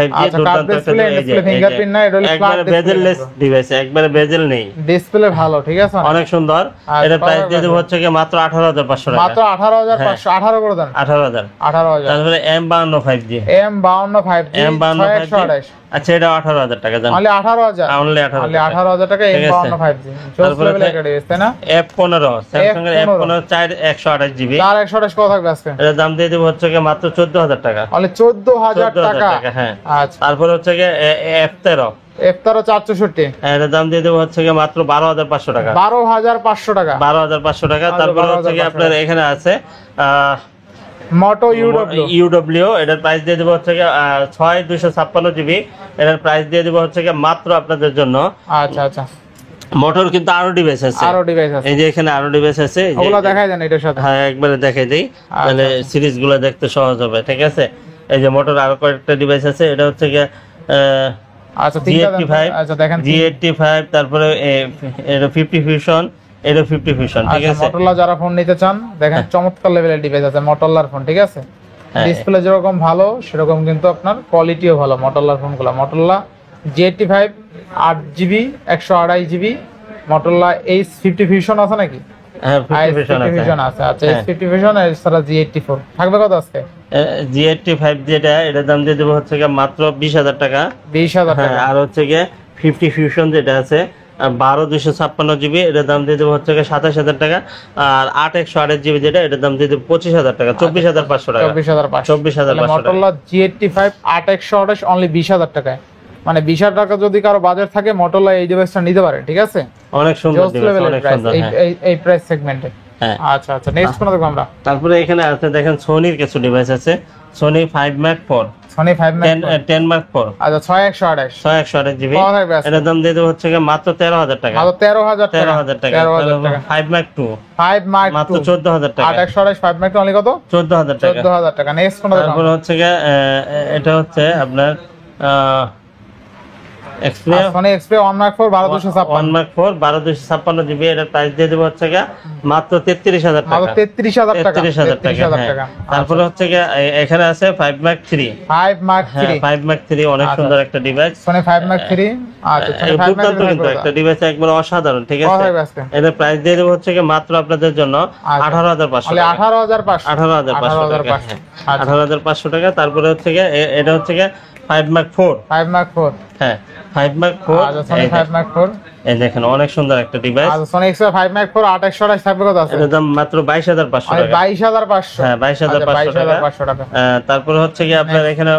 দিয়ে আচ্ছা, দুর্দান্ত একটা ডিসপ্লে ফিঙ্গারপ্রিন্ট না, এটা হলো একবারে বেজেললেস ডিভাইস, একবারে বেজেল নেই, ডিসপ্লে ভালো, ঠিক আছে, অনেক সুন্দর। এটা প্রাইস দিয়ে দেব হচ্ছে কি মাত্র 18500 টাকা, মাত্র 18500, 18 করে দেন, 18000। তারপরে M52 5G, M52 5G, M52 5G, আচ্ছা এটা 18000 টাকা জান, only 18000, only 18000 টাকা M52 5G। তারপরে একটা ডিভাইস তাই না, F15 স্যামসাং এর F15 4 128GB, 4128 কত থাকবে আজকে? এর দাম দিয়ে দেব হচ্ছে কি মাত্র 14000 টাকা, only 14000 টাকা। হ্যাঁ আচ্ছা, তারপর হচ্ছে কি F13 464, এর দাম দিয়ে দেব হচ্ছে কি মাত্র 12500 টাকা, 12500 টাকা, 12500 টাকা। তারপর হচ্ছে কি আপনার এখানে আছে মোটো UW, এটার প্রাইস দিয়ে দেব হচ্ছে কি 6256GB, এটার প্রাইস দিয়ে দেব হচ্ছে কি মাত্র আপনাদের জন্য। আচ্ছা আচ্ছা, মোটর কিন্তু আরো ডিভাইস আছে, এই যে এখানে আরো ডিভাইস আছে, ওগুলো দেখাই দেন এটার সাথে। হ্যাঁ একবারে দেখাই দেই, তাহলে সিরিজ গুলো দেখতে সহজ হবে, ঠিক আছে। এই যে মোটর আরো কয়েকটা ডিভাইস আছে, এটা হচ্ছে কি আচ্ছা G85, আচ্ছা দেখেন G85, তারপরে এটা 50 ফিউশন, এটা 50 ফিউশন, ঠিক আছে। মোটরলা যারা ফোন নিতে চান দেখেন চমৎকার লেভেলের ডিভাইস আছে মোটরলার ফোন, ঠিক আছে। ডিসপ্লে যেরকম ভালো সেরকম কিন্তু আপনার কোয়ালিটিও ভালো মোটরলার ফোনগুলো। Motorola G85 8GB 128GB, Motorola H50 fusion আছে নাকি? হ্যাঁ 50 ফিউশন আছে। আচ্ছা H50 ফিউশন আর সারা G84 থাকবে কত আজকে? G85 যেটা, এটার দাম দিয়ে দেব হচ্ছে কি মাত্র 20000 টাকা, 20000 টাকা। আর হচ্ছে কি 50 ফিউশন যেটা আছে 12256GB, এটার দাম দিয়ে দেব হচ্ছে কি 27000 টাকা, আর 8128GB যেটা, এটার দাম দিয়ে দেব 25000 টাকা, 24500 টাকা, 24500 টাকা। মোটরলা G85 8128 অনলি 20000 টাকায়, মানে 20000 টাকা যদি কারো বাজেট থাকে মোটরলা এই ডিভাইসটা নিতে পারে, ঠিক আছে। অনেক সুন্দর ডিভাইস, অনেক সুন্দর এই প্রাইস সেগমেন্টে। আচ্ছা আচ্ছা, নেক্সট কোন দেখব আমরা? তারপরে এখানে আছে দেখেন সোনির কিছু ডিভাইস আছে, Sony 5 Mark 4, Sony 5 Mark 10 Mark 4, আচ্ছা 6128 কত থাকবে? এটার দাম দিয়ে দেব হচ্ছে কি মাত্র 13000 টাকা, মাত্র 13000 টাকা, 13000 টাকা। 5 Mark 2 মাত্র 14000 টাকা, 8128 5 Mark অনলি কত? 14000 টাকা, 14000 টাকা। নেক্সট কোন দেখব? তারপর হচ্ছে কি এটা হচ্ছে আপনার Sony Xperia 1 Mark 4 12256GB, এটার প্রাইস দিয়ে দেব হচ্ছে কি মাত্র 33000 টাকা, মাত্র 33000 টাকা, 33000 টাকা। তারপর হচ্ছে কি এখানে আছে 5 Mark 3, 5 Mark 3, 5 Mark 3 অনেক সুন্দর একটা ডিভাইস, Sony 5 Mark 3। আচ্ছা Sony 5 Mark 3 কিন্তু একটা ডিভাইস একবার অসাধারণ, ঠিক আছে। এটার প্রাইস দিয়ে দেব হচ্ছে কি মাত্র আপনাদের জন্য 18500 টাকা, 18500 টাকা, 18500 টাকা। তারপরে হচ্ছে কি এটা হচ্ছে কি 5 Mark 4, হ্যাঁ 5 Mark 4, আচ্ছা Sony 5 Mark 4, এই দেখেন অনেক সুন্দর একটা ডিভাইস। আচ্ছা Sony Xperia 5 Mark 4 8128 থাকবে কত আছে? এর দাম মাত্র 22500 টাকা, 22500, হ্যাঁ 22500 টাকা। তারপরে হচ্ছে কি আপনার এখানে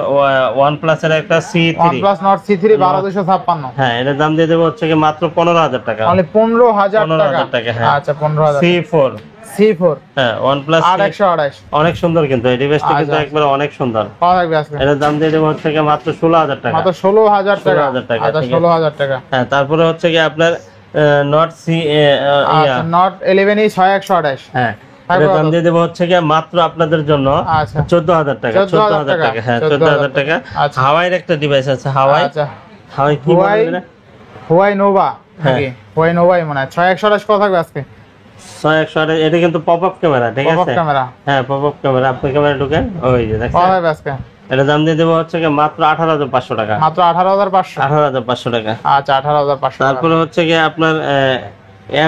OnePlus এর একটা C3, OnePlus Nord C3 12256, হ্যাঁ এর দাম দিয়ে দেব হচ্ছে কি মাত্র 15000 টাকা, মানে 15000 টাকা, হ্যাঁ আচ্ছা 15000। C4, হ্যাঁ OnePlus 8128 অনেক সুন্দর, কিন্তু এই ডিভাইসটা কিন্তু একবারে অনেক সুন্দর। কত থাকবে আজকে? এর দাম দিয়ে দেব হচ্ছে কি মাত্র 16000 টাকা, মাত্র 16000 টাকা, আচ্ছা 16000 টাকা। হ্যাঁ তারপরে হচ্ছে কি আপনার Nord আচ্ছা Nord 11e 6128, হ্যাঁ এর দাম দিয়ে দেব হচ্ছে কি মাত্র আপনাদের জন্য 14000 টাকা, 14000 টাকা, হ্যাঁ 14000 টাকা। হাওয়াইয়ের একটা ডিভাইস আছে, হাওয়াই, আচ্ছা হাওয়াই কি বলে না, Huawei Nova নাকি? Huawei Nova মনে হয় 6128 কত থাকবে আজকে? 6128, এটা কিন্তু পপআপ ক্যামেরা, ঠিক আছে, পপআপ ক্যামেরা, হ্যাঁ পপআপ ক্যামেরা, আপনি ক্যামেরা ঢুকেন, ওই যে দেখেন। কত থাকবে আজকে? এটা দাম দিয়ে দেব হচ্ছে কি মাত্র 18500 টাকা, মাত্র 18500, 18500 টাকা। আচ্ছা 18500। তারপরে হচ্ছে কি আপনার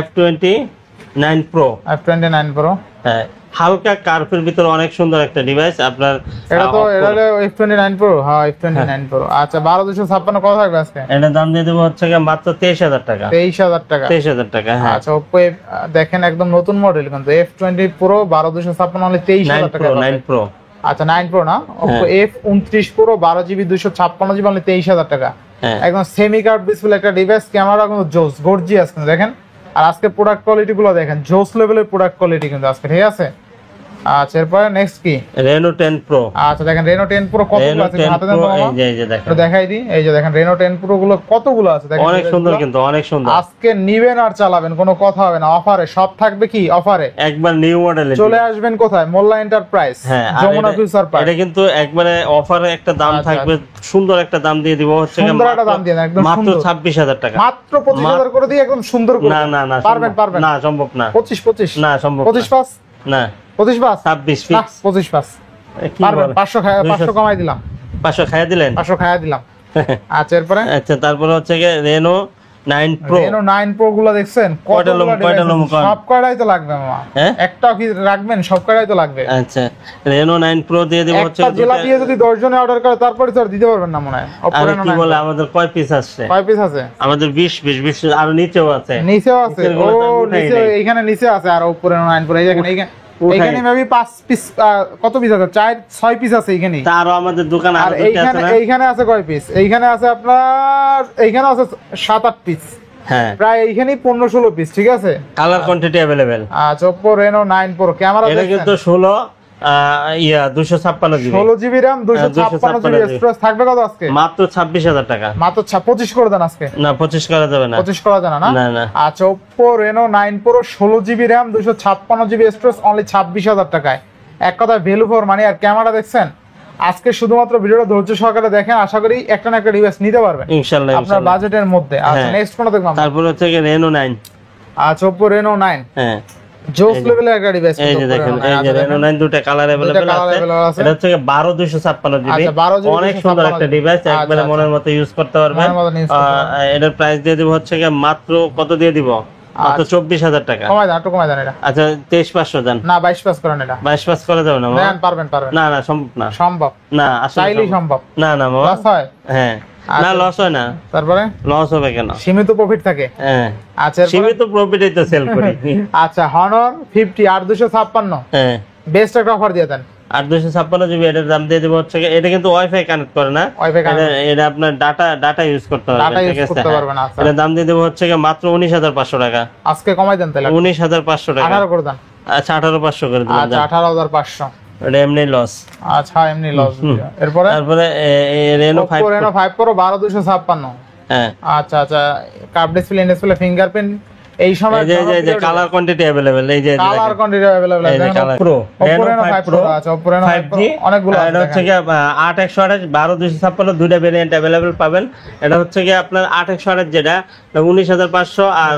F29 Pro, F29 Pro, হ্যাঁ হালকা কার্ভের ভিতরে অনেক সুন্দর একটা ডিভাইস আপনার। এটা তো এটা হলো F29 Pro, হ্যাঁ F29 Pro। আচ্ছা 12256 কত থাকবে আজকে? এটার দাম দিয়ে দেব হচ্ছে কি মাত্র 23000 টাকা, 23000 টাকা, 23000 টাকা, হ্যাঁ। আচ্ছা Oppo দেখেন একদম নতুন মডেল কিন্তু F20 Pro 12256 অনলি 23000 টাকা। 9 Pro, আচ্ছা 9 Pro না, Oppo F29 Pro 12GB 256GB only 23000 টাকা, একদম সেমি কার্ভ ডিসপ্লে একটা ডিভাইস, ক্যামেরা কিন্তু জোস গর্জিয়াস কিন্তু দেখেন। আর আজকে প্রোডাক্ট কোয়ালিটি গুলো দেখেন, জোস লেভেলের প্রোডাক্ট কোয়ালিটি কিন্তু আজকে, ঠিক আছে। আচ্ছা এরপর নেক্সট কি? Reno 10 Pro, আচ্ছা দেখেন Reno 10 Pro কতগুলো আছে হাতে দেন মামা, এই যে দেখেন, একটু দেখাই দিই। এই যে দেখেন Reno 10 Pro গুলো কতগুলো আছে দেখেন, অনেক সুন্দর কিন্তু, অনেক সুন্দর। আজকে নিবেন আর চালাবেন, কোনো কথা হবে না, অফারে সব থাকবে, কি অফারে একবার নিউ মডেলে চলে আসবেন কোথায়? মোল্লা এন্টারপ্রাইজ, যমুনা ফিউচার পার্ক। এটা কিন্তু একবারে অফারে একটা দাম থাকবে, সুন্দর একটা দাম দিয়ে দিব হচ্ছে সুন্দর একটা দাম দিয়ে একদম মাত্র 26000 টাকা, মাত্র 25000 করে দিয়ে একদম সুন্দর করে। না না না পারবেন না, সম্ভব না। 25 না সম্ভব 25 পাস না, 25 পাস 26 ফিক্স, 25 পাস কি পারবেন বলে? 500 কমাই দিলাম, 500 খাইয়া দিলেন? 500 খাইয়া দিলাম। আচ্ছা এরপরে আচ্ছা, তারপরে হচ্ছে গিয়ে Reno 9 Pro। Reno 9 Pro গুলো দেখছেন কয়টা লোম, কয়টা লোম কম? সব কয়টাই তো লাগবে মামা। হ্যাঁ? একটাও কি রাখবেন? সব কয়টাই তো লাগবে। আচ্ছা, Reno 9 Pro দিয়ে দিব হচ্ছে একটা জেলা দিয়ে যদি 10 জনে অর্ডার করে তারপরে তো আর দিতে পারবেন না মনে হয়। আর কি বলে আমাদের কয় পিস আসছে? কয় পিস আছে? আমাদের 20 আর নিচেও আছে। নিচেও আছে। নিচের ও গুলো তো আমি উঠাই নিচে, নাই। এইখানে নিচে আছে আর উপরে 9 Pro। এই দেখেন উঠাই। এইখানে মেবি 5 পিস, কত পিস আছে? 4-6 পিস আছে এইখানে। তারও আমাদের দোকান আর আরো দুটো আছে না? এইখানে আছে কয় পিস? এইখানে আছে আপনার, এইখানে আছে 7-8 পিস। হ্যাঁ, প্রায় এইখানেই 15-16 পিস, ঠিক আছে? Colour quantity available. আচ্ছা Oppo Reno 9 Pro ক্যামেরা এটা দেখছেন? কিন্তু 256 GB, 16 GB RAM 256 GB storage থাকবে কত আজকে? মাত্র 26,000 টাকা। মাত্র 25 করে দেন আজকে। না, 25 করা যাবে না। 25 করা যায় না? না, না। আচ্ছা Oppo Reno 9 Pro 16 GB RAM 256 GB storage only 26,000 টাকায়। এক কথায় ভ্যালু ফর মানি। আর ক্যামেরা দেখছেন? আজকে শুধুমাত্র ভিডিওটা ধৈর্য সহকারে দেখেন, আশা করি একটা না একটা ডিভাইস নিতে পারবেন ইনশাআল্লাহ, আপনার ইনশাআল্লাহ। বাজেটের মধ্যে। আচ্ছা হ্যাঁ। নেক্সট কোনটা দেখব আমরা? তারপর হচ্ছে কি Reno 9। আচ্ছা Oppo Reno 9 হ্যাঁ, জোস লেভেলের একটা ডিভাইস। এই যে দেখেন, এই যে Reno 9 দুটো কালার अवेलेबल আছে। এটা হচ্ছে 12,256 জিবি। আচ্ছা, 12 অনেক সুন্দর একটা ডিভাইস, একবারে মনের মতো ইউজ করতে পারবেন। মনের মতো use করতে পারবেন। এটার প্রাইস দিয়ে দিব হচ্ছে কি মাত্র কত দিয়ে দিব? মাত্র 24,000 টাকা। কমাই দেন, একটু কমাই দেন এটা। আচ্ছা, 23,500 দেন। না 22 পাস করেন এটা। 22 পাস করা যাবে না মামা? দেন, পারবেন পারবেন। না, না, সম্ভব না। সম্ভব, না, আসলে চাইলেই সম্ভব। না, না মামা। লস হয়? হ্যাঁ, না, লস হয় না। তারপরে লস হবে কেন? সীমিত প্রফিট থাকে। হ্যাঁ, আচ্ছা এরপরে? সীমিত প্রফিটেই তো সেল করি। আচ্ছা Honor 50 8256 হ্যাঁ, বেস্ট একটা অফার দিয়ে দেন। 856 জিবি এটার দাম দিয়ে দেবো হচ্ছে এটা কিন্তু ওয়াইফাই কানেক্ট করে না। Wi-Fi connect এটা আপনার ডাটা ইউজ করতে Data পারবেন, use ঠিক আছে? করতে হ্যাঁ। পারবেন, আচ্ছা। এটার দাম দিয়ে দেবো হচ্ছে মাত্র 19,500 টাকা। আজকে কমাই দেন তাহলে। 19,500 টাকা। 18 করে দেন। আচ্ছা, 18,500 করে দিলাম। আচ্ছা 18,500। এটা এমনি লস। আচ্ছা এমনি লস। এরপরে তারপরে Reno 5 Oppo Reno 5 Pro 12256। হ্যাঁ, আচ্ছা আচ্ছা কার্ভ ডিসপ্লে ফিঙ্গারপ্রিন্ট এই সময় এই যে কালার কোয়ান্টিটি अवेलेबल। এই যে কালার কোয়ান্টিটি अवेलेबल এই যে আছে। Colour Pro Oppo Reno 5 Pro। আচ্ছা Oppo Reno 5 Pro অনেকগুলো আছে। এটা হচ্ছে কি 8128 12256 দুইটা ভেরিয়েন্ট अवेलेबल পাবেন। এটা হচ্ছে কি আপনার 8128 যেটা 19,500 আর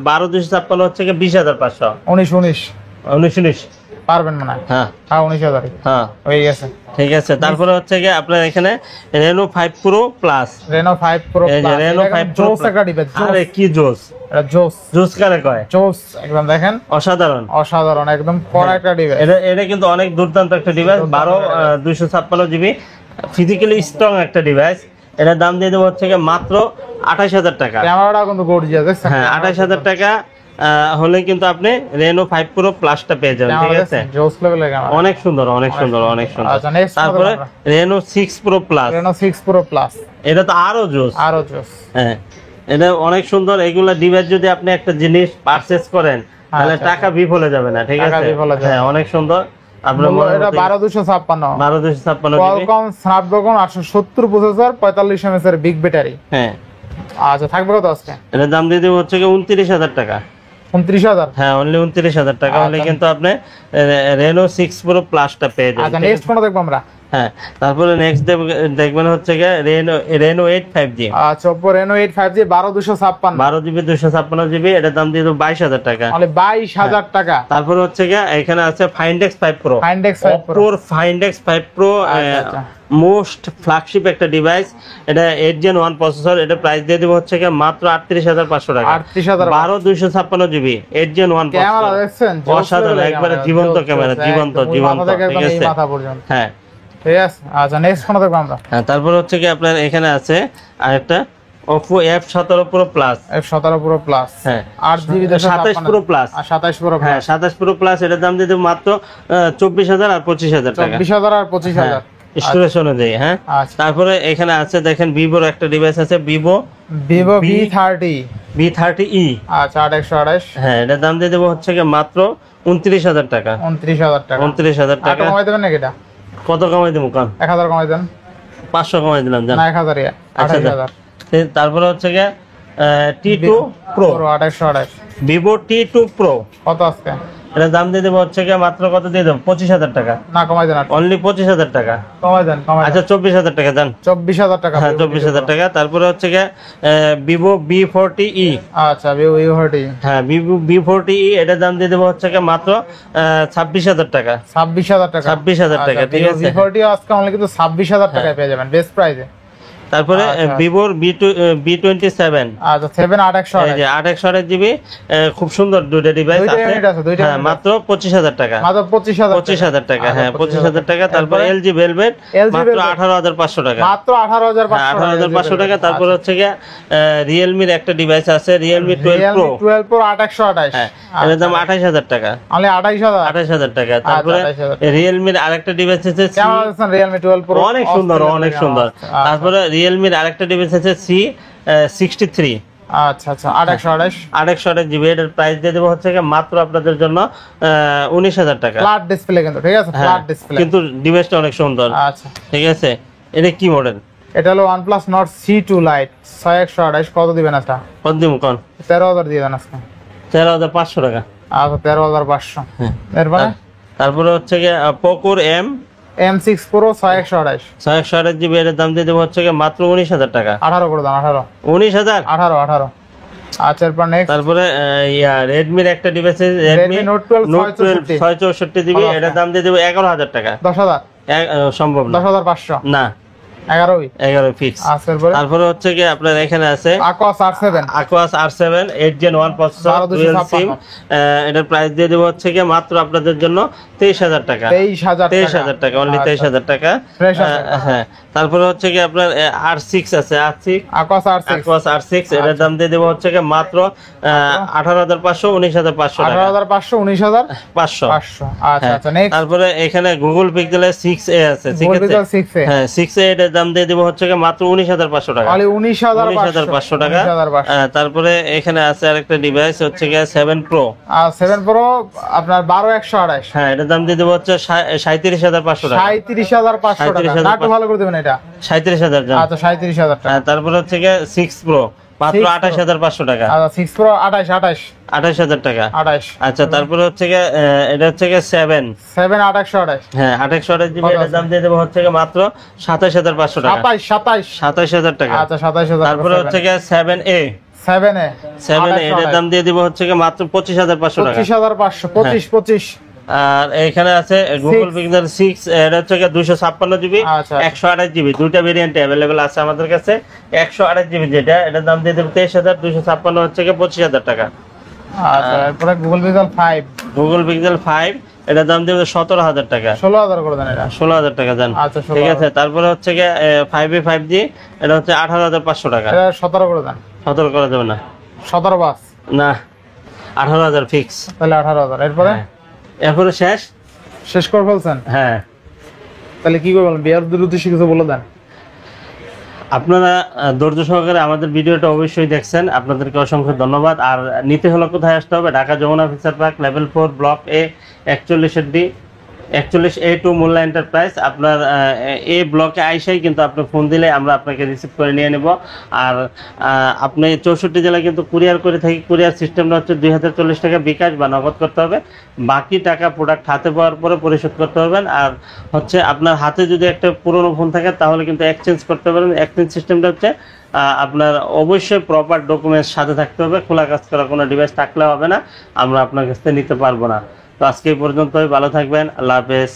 12256 হচ্ছে কি 20,500। 19 পারবেন মনে হয়। হ্যাঁ, হ্যাঁ 19,000 হ্যাঁ, হয়ে গেছে। ঠিক আছে। তারপরে হচ্ছে কি আপনার এখানে Reno 5 Pro Plus। Reno 5 Pro এই যে Plus Reno 5 Pro জোস একটা ডিভাইস। আরে কি জোস! এটা জোস জোস কারে কয়? জোস একদম দেখেন, অসাধারণ। অসাধারণ একদম কড়া একটা ডিভাইস। এটা কিন্তু অনেক দুর্দান্ত একটা ডিভাইস। 256 জিবি ফিজিক্যালি স্ট্রং একটা ডিভাইস। এটার দাম দিয়ে দেবো হচ্ছে কি মাত্র 28,000 টাকা। ক্যামেরাটা কিন্তু গর্জিয়াস দেখছেন? হ্যাঁ, 28,000 টাকা হলে কিন্তু আপনি Reno 5 Pro Plus-টা পেয়ে যাবেন, ঠিক আছে? জোস লেভেলের ক্যামেরা। অনেক সুন্দর, অনেক সুন্দর, অনেক সুন্দর। আচ্ছা নেক্সট তারপরে Reno 6 Pro Plus। Reno 6 Pro Plus এটা তো আরো জোস। আরো জোস। হ্যাঁ, এটা অনেক সুন্দর। এগুলা ডিভাইস যদি আপনি একটা জিনিস পারচেজ করেন তাহলে টাকা বিফলে যাবে না, ঠিক টাকা আছে? বিফলে যাবে। হ্যাঁ, অনেক সুন্দর। আপনার এটা 12256 12256 GB. Qualcomm Snapdragon 870 processor 45 mAh এর বিগ ব্যাটারি। হ্যাঁ, আচ্ছা থাকবে কত আজকে? এটার দাম দিয়ে দেবো হচ্ছে কি 29,000 টাকা। 29,000। হ্যাঁ, অনলি 29,000 টাকা হলে কিন্তু আপনি Reno 6 Pro Plus-টা পেয়ে যাবেন। আচ্ছা নেক্সট কোন দেখবো আমরা? হ্যাঁ, তারপরে নেক্সট দেখবেন হচ্ছে কি Reno 8 5G। আচ্ছা Oppo Reno 8 5G 12256 12 GB 256 GB. এটার দাম দিয়ে দেবো 22,000 টাকা। মানে 22,000 টাকা। তারপরে হচ্ছে কি এখানে আছে Find X 5 Pro। Find X 5 Pro Oppo Find X 5 Pro আচ্ছা। মোস্ট ফ্ল্যাগশিপ একটা ডিভাইস। এটা 8 Gen 1 প্রসেসর। এটা প্রাইস দিয়ে দেবো হচ্ছে কি মাত্র 38,500 টাকা। 38,000। 12 জিবি 8 Gen 1 ক্যামেরা দেখছেন? অসাধারণ, একবারে জীবন্ত ক্যামেরা, জীবন্ত, ঠিক আছে? মাথা পর্যন্ত। হ্যাঁ, ঠিক আছে। আচ্ছা নেক্সট কোন দেখবো আমরা? হ্যাঁ, তারপর হচ্ছে কি আপনার এখানে আছে আরেকটা Oppo F17 Pro Plus। F17 Pro Plus হ্যাঁ, 8GB 27 Pro Plus। আর 27 Pro হ্যাঁ, 27 Pro Plus এটার দাম দিয়ে দেবো মাত্র 24,000 আর 25,000 টাকা। 24,000 আর 25,000 স্টোরেজ অনুযায়ী। হ্যাঁ, আচ্ছা তারপরে এখানে আছে দেখেন Vivo একটা ডিভাইস আছে Vivo Vivo V30। V30e। আচ্ছা 828। হ্যাঁ, এটার দাম দিয়ে দেবো হচ্ছে কি মাত্র 29,000 টাকা। 29,000 টাকা। 29,000 টাকা টাকা। কমাই দেবেন নাকি এটা? কত কমাই দেবো কান? 1000 কমাই দেন। 500 কমাই দিলাম জান। না 1000 ইয়া 28,000। তারপরে হচ্ছে কি T2 Pro। Pro 2828। Vivo T2 Pro। কত আজকে? এটা দাম দিয়ে দেবো হচ্ছে গিয়ে মাত্র কত দিয়ে দেবো 25,000 টাকা। না কমাই দেন, অনলি 25,000 টাকা। কমাই দেন, কমাই দেন। আচ্ছা 24,000 টাকা দেন। 24,000 টাকা। হ্যাঁ 24,000 টাকা। তারপরে হচ্ছে গিয়ে ভিভো V40e। আচ্ছা ভিভো V40। হ্যাঁ ভিভো V40e, এটার দাম দিয়ে দেবো হচ্ছে গিয়ে মাত্র 26,000 টাকা। 26,000 টাকা। 26,000 টাকা, ঠিক আছে। V40 আজকে অনলি কিন্তু 26,000 টাকায় পেয়ে যাবেন বেস্ট প্রাইসে। তারপরে ভিভোর B27। আচ্ছা 7 8128। এই যে 8128 জিবি, খুব সুন্দর দুইটা ডিভাইস আছে। হ্যাঁ মাত্র 25,000 টাকা। মাত্র 25,000 টাকা। হ্যাঁ 25,000 টাকা। তারপরে LG Velvet মাত্র 18,500 টাকা। মাত্র 18,500 টাকা। তারপর হচ্ছে গিয়ে Realme-র একটা ডিভাইস আছে, Realme 12 Pro। 12 Pro 8128। হ্যাঁ এর দাম 28,000 টাকা। অনলি 28,000 টাকা। তারপরে Realme-র আরেকটা ডিভাইস আছে, কেমন আছেন Realme 12 Pro? অনেক সুন্দর, অনেক সুন্দর। তারপরে Realme-র আরেকটা ডিভাইস আছে C63। আচ্ছা আচ্ছা 8128 জিবি। এর প্রাইস দিয়ে দেবো হচ্ছে মাত্র আপনাদের জন্য 19,000 টাকা। ফ্ল্যাট ডিসপ্লে কিন্তু, ঠিক আছে, ফ্ল্যাট ডিসপ্লে কিন্তু ডিভাইসটা অনেক সুন্দর। আচ্ছা ঠিক আছে। এটা কি মডেল? এটা হলো OnePlus Nord C2 Lite 6128। কত দিবেন আজকে? কত দিব কোন? 13,000 দিয়ে দেন আজকে। 13,500 টাকা। আচ্ছা 13,500। এরপরে তারপরে হচ্ছে গিয়ে Poco M6 Pro 6128। 6128 জিবি। এর দাম দিয়ে দেবো হচ্ছে মাত্র 19,000 টাকা। 18 করে দাম। 19,000। 18। আচ্ছা এরপর নেক্সট তারপরে Redmi-র একটা ডিভাইস আছে, Redmi Note 12 664 জিবি। এটার দাম দিয়ে দেবো 11,000 টাকা। 10,000 সম্ভব না। 10,500 না 11 ফিক্স। তারপরে হচ্ছে কি আপনার এখানে আছে Aquos R7 8 Gen 1 processor, dual SIM. এটার প্রাইস দিয়ে দেব হচ্ছে কি মাত্র আপনাদের জন্য 23,000 টাকা। 23,000 টাকা, অনলি 23,000 টাকা। হ্যাঁ তারপরে হচ্ছে কি আপনার R6 আছে, Aquos R6। এটার দাম দিয়ে দেব হচ্ছে কি মাত্র 18,500 19,500 টাকা। 18,500 19,500। আচ্ছা আচ্ছা নেক্সট। তারপরে এখানে Google Pixel 6a আছে, ঠিক আছে। হ্যাঁ 6a এর দাম দিয়ে দেব হচ্ছে মাত্র 19,500 টাকা। 19,500 টাকা। তারপরে এখানে আছে আরেকটা ডিভাইস হচ্ছে 7 Pro। 7 Pro আপনার 12,128। হ্যাঁ এটার দাম দিয়ে দেব হচ্ছে 37,500 টাকা। 37,500 টাকা। না একটু ভালো করে দিবেন এটা। 37,000 জান। আচ্ছা 37,000 টাকা। তারপরে হচ্ছে 6 Pro মাত্র 28,500 টাকা। আচ্ছা 6 Pro 28,000 টাকা। 28। আচ্ছা তারপরে হচ্ছে এটা হচ্ছে 7 2828। হ্যাঁ 2828 জিবি। এটার দাম দিয়ে দেব হচ্ছে মাত্র 27,500 টাকা। 27,000 টাকা। আচ্ছা 27,000। তারপরে হচ্ছে 7A। 7A এটার দাম দিয়ে দিব হচ্ছে মাত্র 25,500 টাকা। 25,500 25। আর এখানে আছে Google Pixel 6। এটা হচ্ছে 256 জিবি 128 জিবি। দুইটা ভেরিয়েন্ট अवेलेबल আছে আমাদের কাছে। 128 জিবি যেটা, এটার দাম দিয়ে দেব 23,000। 256 হচ্ছে 25,000 টাকা। আচ্ছা এরপরে Google Pixel 5। Google Pixel 5 এটার দাম দেব 17,000 টাকা। 16,000 করে দেন এটা। 16,000 টাকা দেন। আচ্ছা ঠিক আছে। তারপরে হচ্ছে 5A 5G। এটা হচ্ছে 18,500 টাকা। এটা 17 করে দেন। 17 করা যাবে না। 17 বাস না 18,000 ফিক্স। তাহলে 18,000। এরপরে শেষ করে ফেলছেন? হ্যাঁ। তাহলে কি করবেন? বিয়ারদের উদ্দেশ্যে কিছু বলে দেন। আপনারা ধৈর্য সহকারে আমাদের ভিডিওটা অবশ্যই দেখছেন, আপনাদেরকে অসংখ্য ধন্যবাদ। আর নিতে হলে কোথায় আসতে হবে? Dhaka Jamuna future park level 4 block A 41A2 Molla enterprise. আপনার এই ব্লকে আইসাই কিন্তু আপনি ফোন দিলে আমরা আপনাকে রিসিভ করে নিয়ে নেব। আর আপনি 64 জেলায় কিন্তু কুরিয়ার করে থাকি। কুরিয়ার সিস্টেমটা হচ্ছে 2,040 টাকা বিকাশ বা নগদ করতে হবে। বাকি টাকা প্রোডাক্ট হাতে পাওয়ার পরে পরিশোধ করতে পারবেন। আর হচ্ছে আপনার হাতে যদি একটা পুরনো ফোন থাকে তাহলে কিন্তু এক্সচেঞ্জ করতে পারেন। এক্সচেঞ্জ সিস্টেমটা হচ্ছে আপনার অবশ্যই প্রপার ডকুমেন্টস সাথে থাকতে হবে। খোলা কাজ করা কোনো ডিভাইস থাকলে হবে না, আমরা আপনার কাছ থেকে নিতে পারবো না। তো আজকে এই পর্যন্তই। ভালো থাকবেন। আল্লাহ হাফেজ।